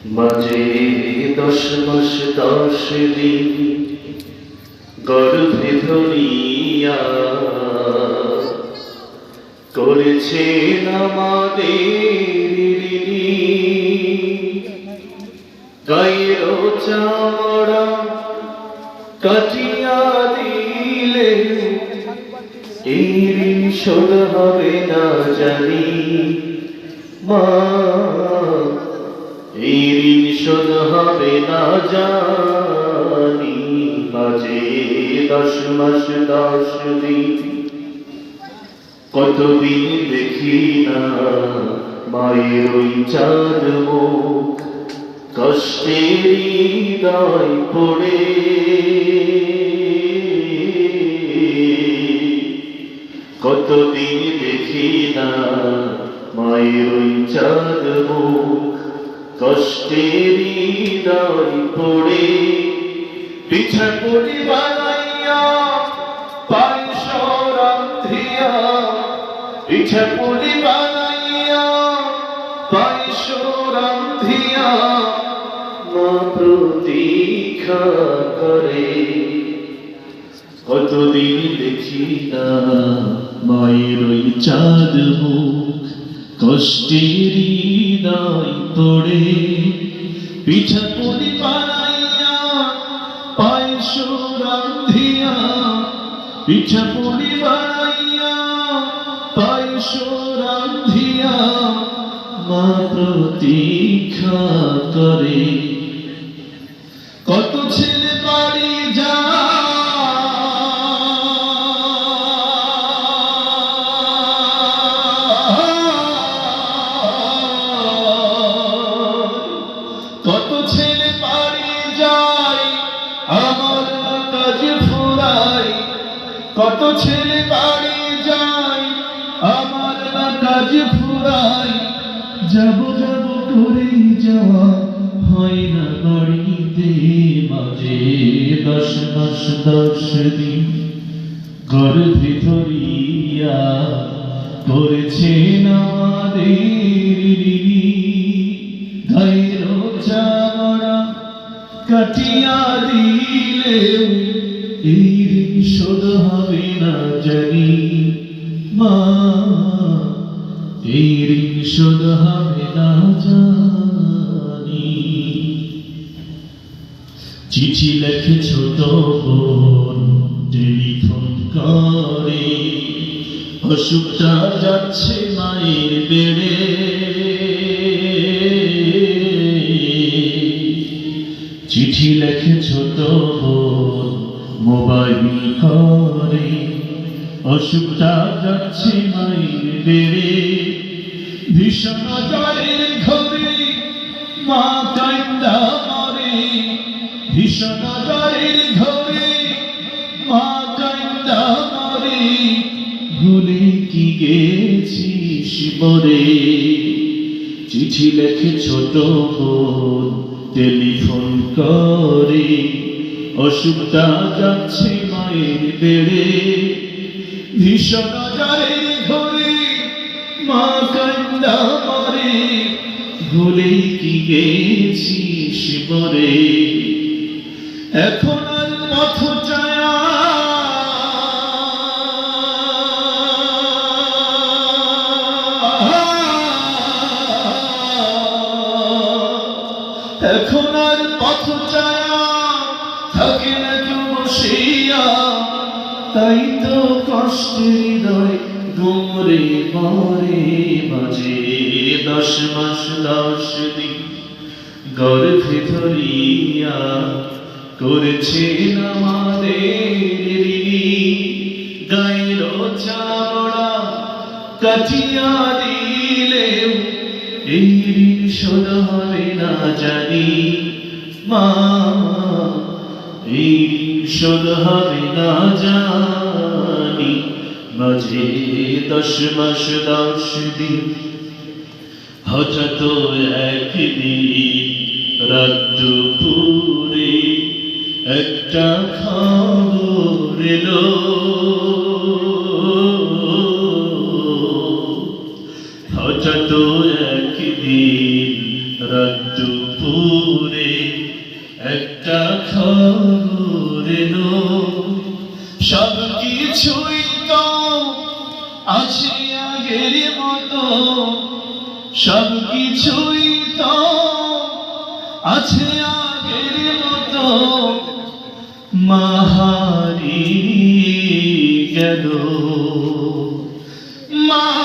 মাঝে 10 মাস 10 দিন গর্ভে ধরিয়া করেছেন আমাদের গায়ের চামড়া কাটিয়া দিলে এই ঋণ শোধ হবে না জানি মা, এই ঋণ শোধ হবে না জানি। মাঝে 10 মাস 10 দিন কতদিন দেখি না মায়ের ওই চাঁদ মুখ, কষ্টের হৃদয় পড়ে কতদিন দেখি না মায়ের ওই চাঁদ মুখ, কষ্টের হৃদয় পড়ে পিঠা পুলি বানাইয়া পায়েস রান্ধিয়া, পিঠা পুলি বানাইয়া পায়েস রান্ধিয়া মা প্রতীক্ষা করে কতদিন দেখি না মায়ের ওই চাঁদ মুখ, কষ্টের হৃদয় পড়ে পিঠা পুলি বানাইয়া পায়েস রান্ধিয়া, পিঠা পুলি বানাইয়া পায়েস রান্ধিয়া মা প্রতীক্ষা করে। কত ছেলে বাড়ি কত ছেলে বাড়ি যায় আমার কাজ ফুরায়, কত ছেলে বাড়ি যায় আমার কাজ ফুরায়, যাব যাব করে যাওয়া হয় না বাড়িতে। মাঝে 10 মাস 10 দিন গর্ভে ধরিয়া করেছেন আমাদের গায়ের চামড়া কাটিয়া দিলেও এই ঋণ শোধ হবে না জানি মা, এই ঋণ শোধ হবে না জানি। চিঠি লেখে ছোট বোন টেলিফোন করে, অসুখটা যাচ্ছে মায়ের বেড়ে, চিঠি লেখে ছোট বোন মোবাইল করে, অসুখটা যাচ্ছে মায়ের বেড়ে। ভীষণ জ্বরের ঘরে মা কান্দা মরে, ভীষণ জ্বরের ঘরে মা কান্দা মরে, ভুলে কি গেছিস মরে। চিঠি লেখে ছোট বোন টেলিফোন করে, অসুখটা যাচ্ছে মায়ের বেড়ে। ভীষণ জ্বরের ঘরে মা কান্দা মরে, ভুলে কি গেছিস মরে। এখন আর পথ চায়া এখন আর পথ চায়া থাকে না কেউ বসিয়া, তাই তো কষ্টের হৃদয় গুমরে মরে। মাঝে 10 মাস 10 দিন গর্ভে ধরিয়া করেছেন আমাদের গায়ের চামড়া কাটিয়া দিলেও এই ঋণ শোধ হবে না জানি মা, এই ঋণ শোধ হবে না জানি। মাঝে 10 মাস 10 দিন হঠাৎ একদিন রাত দুপুরে একটা খবর এলো, হঠাৎ একদিন রাত দুপুরে একটা খবর এলো, সব কিছুই তো আছে আগের মতো, সব কিছুই তো আছে আগের মতো, মা হারিয়ে গেল, মা